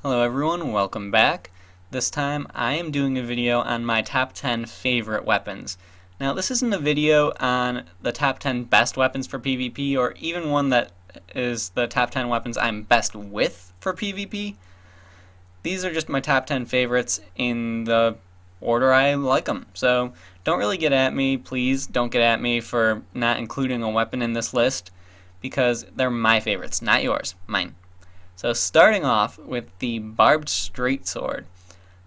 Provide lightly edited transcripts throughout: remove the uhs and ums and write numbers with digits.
Hello everyone, welcome back. This time I am doing a video on my top 10 favorite weapons. Now this isn't a video on the top 10 best weapons for PvP or even one that is the top 10 weapons I'm best with for PvP. These are just my top 10 favorites in the order I like them. So don't really get at me, please don't get at me for not including a weapon in this list because they're my favorites, not yours, mine. So starting off with the barbed straight sword.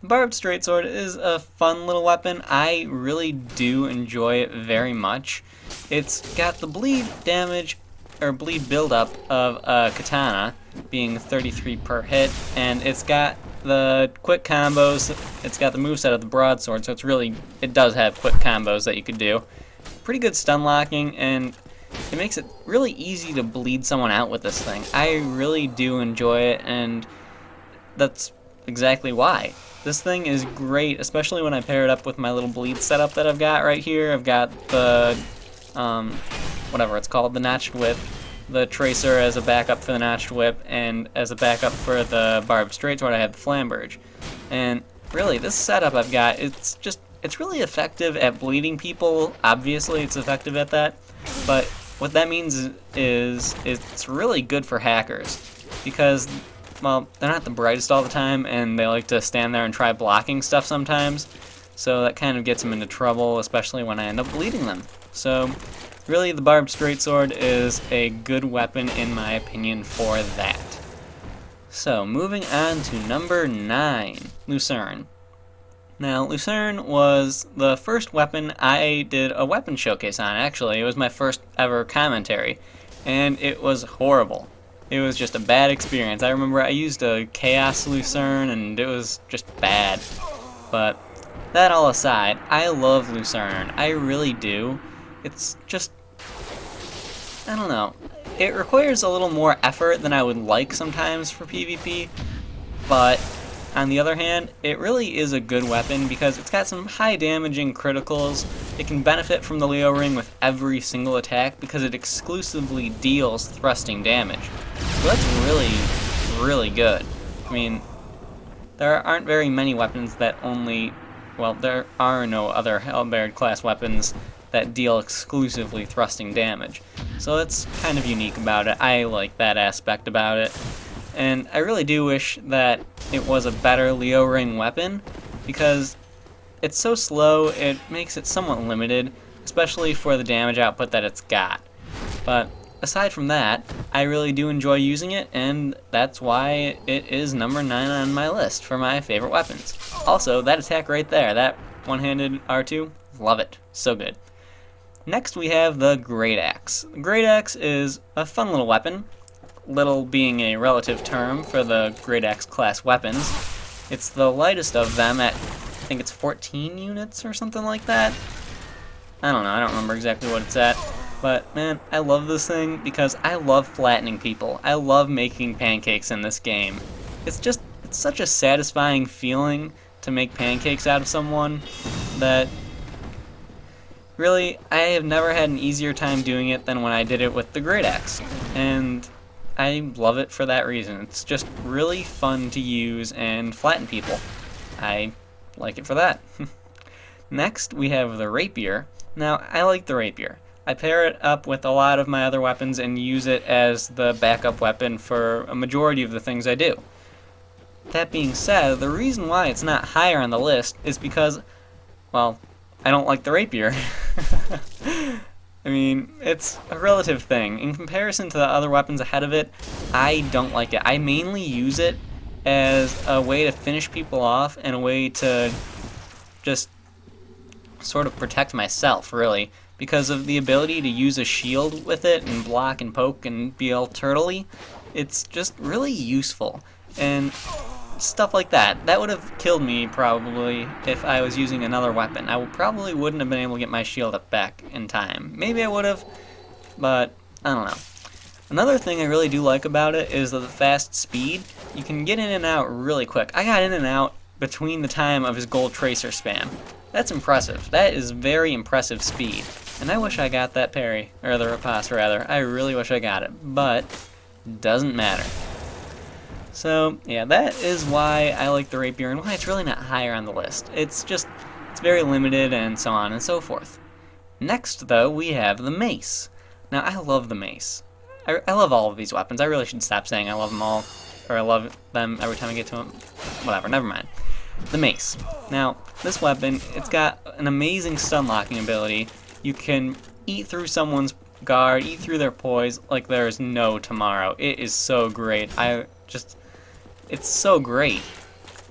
The barbed straight sword is a fun little weapon. I really do enjoy it very much. It's got the bleed damage or bleed buildup of a katana, being 33 per hit, and it's got the quick combos. It's got the moveset of the broadsword, so it does have quick combos that you could do. Pretty good stun locking, and it makes it really easy to bleed someone out with this thing. I really do enjoy it, and that's exactly why. This thing is great, especially when I pair it up with my little bleed setup that I've got right here. I've got the, whatever it's called, the notched whip, the tracer as a backup for the notched whip, and as a backup for the barbed straight sword I have the flamberge. And really, this setup I've got, it's really effective at bleeding people. Obviously, it's effective at that. But what that means is it's really good for hackers because, well, they're not the brightest all the time and they like to stand there and try blocking stuff sometimes. So that kind of gets them into trouble, especially when I end up bleeding them. So really, the barbed straight sword is a good weapon in my opinion for that. So moving on to number 9, Lucerne. Now, Lucerne was the first weapon I did a weapon showcase on, actually. It was my first ever commentary, and it was horrible. It was just a bad experience. I remember I used a Chaos Lucerne, and it was just bad. But that all aside, I love Lucerne. I really do. It's just, I don't know. It requires a little more effort than I would like sometimes for PvP, but on the other hand, it really is a good weapon because it's got some high damaging criticals. It can benefit from the Leo ring with every single attack because it exclusively deals thrusting damage. So that's really, really good. I mean, there aren't very many weapons that there are no other Halberd class weapons that deal exclusively thrusting damage. So that's kind of unique about it. I like that aspect about it. And I really do wish that it was a better Leo ring weapon because it's so slow, it makes it somewhat limited, especially for the damage output that it's got. But aside from that, I really do enjoy using it, and that's why it is number 9 on my list for my favorite weapons. Also, that attack right there, that one-handed R2, love it, so good. Next we have the Great Axe. The Great Axe is a fun little weapon. Little being a relative term for the Great Axe class weapons. It's the lightest of them at, I think it's 14 units or something like that. I don't know, I don't remember exactly what it's at. But man, I love this thing because I love flattening people. I love making pancakes in this game. It's such a satisfying feeling to make pancakes out of someone that really, I have never had an easier time doing it than when I did it with the Great Axe. And I love it for that reason. It's just really fun to use and flatten people. I like it for that. Next, we have the Rapier. Now, I like the Rapier. I pair it up with a lot of my other weapons and use it as the backup weapon for a majority of the things I do. That being said, the reason why it's not higher on the list is because, well, I don't like the Rapier. I mean, it's a relative thing. In comparison to the other weapons ahead of it, I don't like it. I mainly use it as a way to finish people off and a way to just sort of protect myself, really, because of the ability to use a shield with it and block and poke and be all turtley. It's just really useful. And stuff like that. That would have killed me probably if I was using another weapon. I probably wouldn't have been able to get my shield up back in time. Maybe I would have, but I don't know. Another thing I really do like about it is the fast speed. You can get in and out really quick. I got in and out between the time of his gold tracer spam. That's impressive. That is very impressive speed. And I wish I got that parry, or the riposte rather. I really wish I got it, but doesn't matter. So yeah, that is why I like the Rapier and why it's really not higher on the list. It's very limited and so on and so forth. Next though, we have the Mace. Now I love the Mace. I love all of these weapons. I really should stop saying I love them all, or I love them every time I get to them. Whatever, never mind. The Mace. Now, this weapon, it's got an amazing stun locking ability. You can eat through someone's guard, eat through their poise like there's no tomorrow. It is so great. It's so great.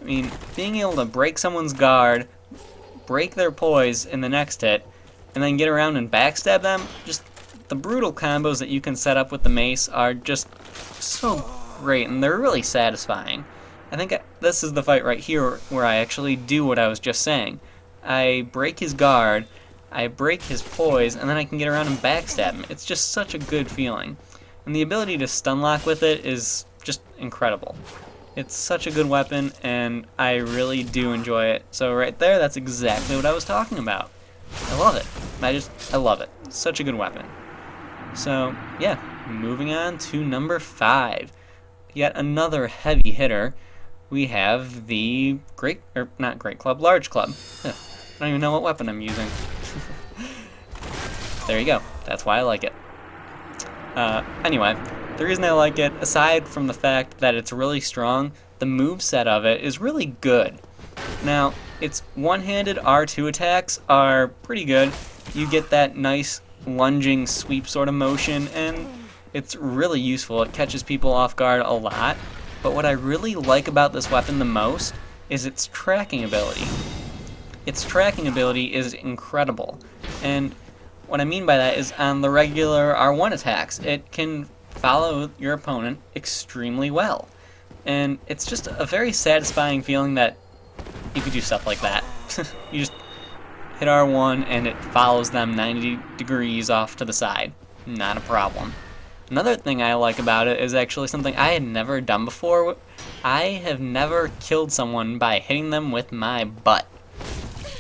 I mean, being able to break someone's guard, break their poise in the next hit, and then get around and backstab them, just the brutal combos that you can set up with the Mace are just so great, and they're really satisfying. I think this is the fight right here where I actually do what I was just saying. I break his guard, I break his poise, and then I can get around and backstab him. It's just such a good feeling. And the ability to stun lock with it is just incredible. It's such a good weapon, and I really do enjoy it. So right there, that's exactly what I was talking about. I love it. I love it. Such a good weapon. So, yeah, moving on to number 5. Yet another heavy hitter. We have the large club. Ugh, I don't even know what weapon I'm using. There you go. That's why I like it. Anyway, the reason I like it, aside from the fact that it's really strong, the moveset of it is really good. Now, its one-handed R2 attacks are pretty good. You get that nice lunging sweep sort of motion, and it's really useful. It catches people off guard a lot. But what I really like about this weapon the most is its tracking ability. Its tracking ability is incredible. And what I mean by that is on the regular R1 attacks, it can follow your opponent extremely well. And it's just a very satisfying feeling that you could do stuff like that. You just hit R1 and it follows them 90 degrees off to the side. Not a problem. Another thing I like about it is actually something I had never done before. I have never killed someone by hitting them with my butt.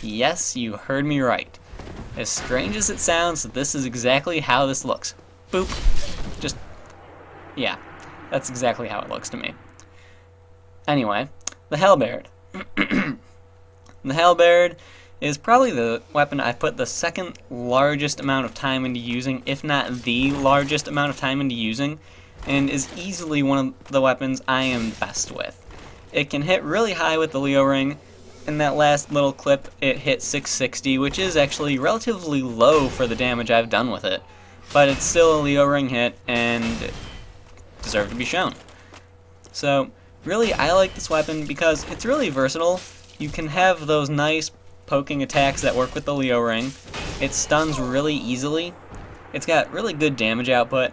Yes, you heard me right. As strange as it sounds, this is exactly how this looks. Boop. Yeah, that's exactly how it looks to me. Anyway, the Halberd. The Halberd is probably the weapon I put the second largest amount of time into using, if not the largest amount of time into using, and is easily one of the weapons I am best with. It can hit really high with the Leo ring. In that last little clip, it hit 660, which is actually relatively low for the damage I've done with it, but it's still a Leo ring hit and deserves to be shown. So, really, I like this weapon because it's really versatile. You can have those nice poking attacks that work with the Leo ring. It stuns really easily. It's got really good damage output.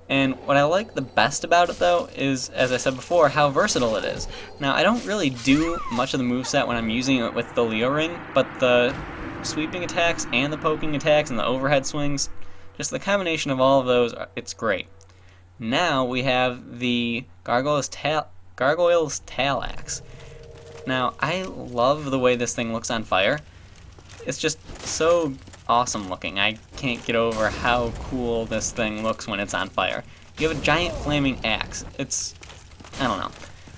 And what I like the best about it, though, is, as I said before, how versatile it is. Now, I don't really do much of the moveset when I'm using it with the Leo ring, but the sweeping attacks and the poking attacks and the overhead swings, just the combination of all of those, it's great. Now we have the Gargoyles Tail Axe. Now, I love the way this thing looks on fire. It's just so awesome looking. I can't get over how cool this thing looks when it's on fire. You have a giant flaming axe. I don't know.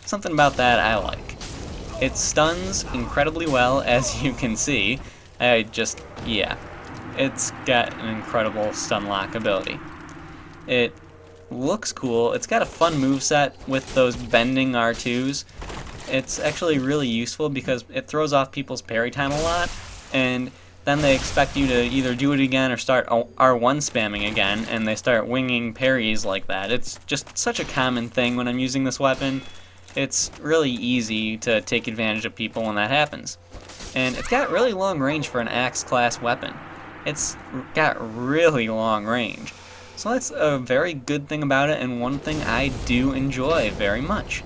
Something about that I like. It stuns incredibly well, as you can see. Yeah. It's got an incredible stun lock ability. It looks cool. It's got a fun moveset with those bending R2s. It's actually really useful because it throws off people's parry time a lot, and then they expect you to either do it again or start R1 spamming again, and they start winging parries like that. It's just such a common thing when I'm using this weapon. It's really easy to take advantage of people when that happens. And it's got really long range for an axe class weapon. It's got really long range. So that's a very good thing about it, and one thing I do enjoy very much.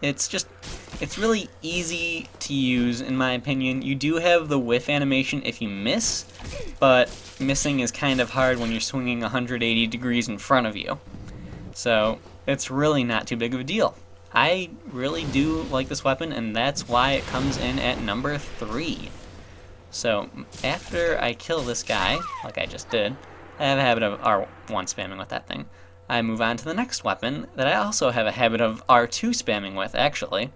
It's really easy to use, in my opinion. You do have the whiff animation if you miss, but missing is kind of hard when you're swinging 180 degrees in front of you. So it's really not too big of a deal. I really do like this weapon, and that's why it comes in at number 3. So after I kill this guy, like I just did, I have a habit of R1 spamming with that thing. I move on to the next weapon that I also have a habit of R2 spamming with, actually.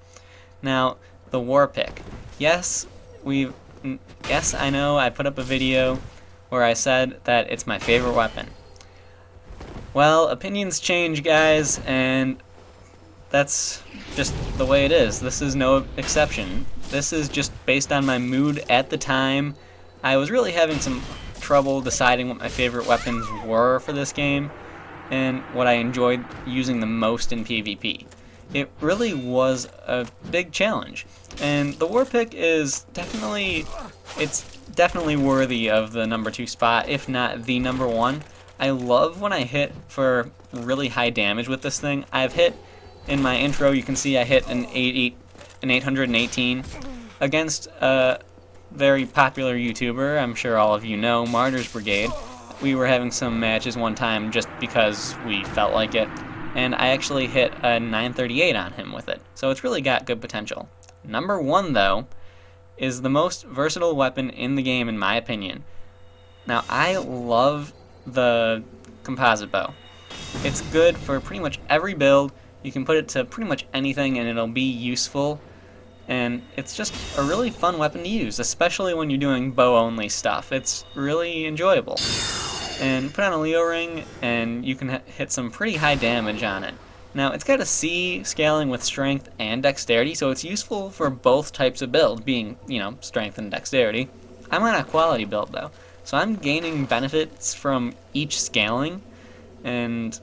Now, the Warpick. Yes, I know I put up a video where I said that it's my favorite weapon. Well, opinions change, guys, and that's just the way it is. This is no exception. This is just based on my mood at the time. I was really having some trouble deciding what my favorite weapons were for this game and what I enjoyed using the most in PvP. It really was a big challenge, and the Warpick is definitely worthy of the number 2 spot, if not the number 1. I love when I hit for really high damage with this thing. I've hit, in my intro you can see I hit an 818 against a very popular YouTuber, I'm sure all of you know, Martyr's Brigade. We were having some matches one time just because we felt like it, and I actually hit a 938 on him with it, so it's really got good potential. Number 1, though, is the most versatile weapon in the game, in my opinion. Now, I love the composite bow. It's good for pretty much every build. You can put it to pretty much anything and it'll be useful, and it's just a really fun weapon to use, especially when you're doing bow-only stuff. It's really enjoyable. And put on a Leo ring and you can hit some pretty high damage on it. Now, it's got a C scaling with strength and dexterity, so it's useful for both types of build, being, strength and dexterity. I'm on a quality build, though, so I'm gaining benefits from each scaling, and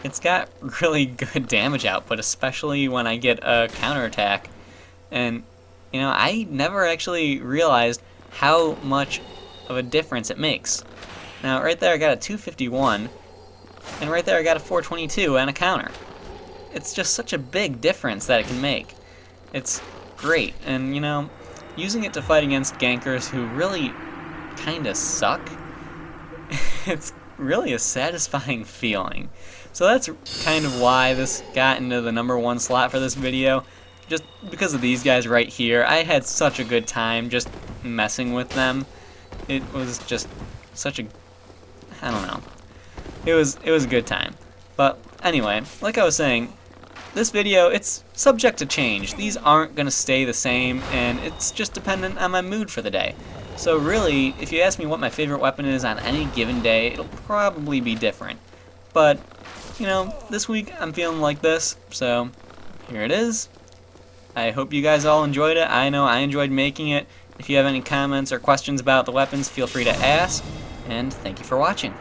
it's got really good damage output, especially when I get a counterattack. And, I never actually realized how much of a difference it makes. Now, right there I got a 251, and right there I got a 422 and a counter. It's just such a big difference that it can make. It's great, and using it to fight against gankers who really kinda suck, it's really a satisfying feeling. So that's kind of why this got into the number 1 slot for this video, just because of these guys right here. I had such a good time just messing with them. It was just such a, I don't know. It was a good time. But anyway, like I was saying, this video, it's subject to change. These aren't going to stay the same, and it's just dependent on my mood for the day. So really, if you ask me what my favorite weapon is on any given day, it'll probably be different. But, this week I'm feeling like this, so here it is. I hope you guys all enjoyed it. I know I enjoyed making it. If you have any comments or questions about the weapons, feel free to ask, and thank you for watching.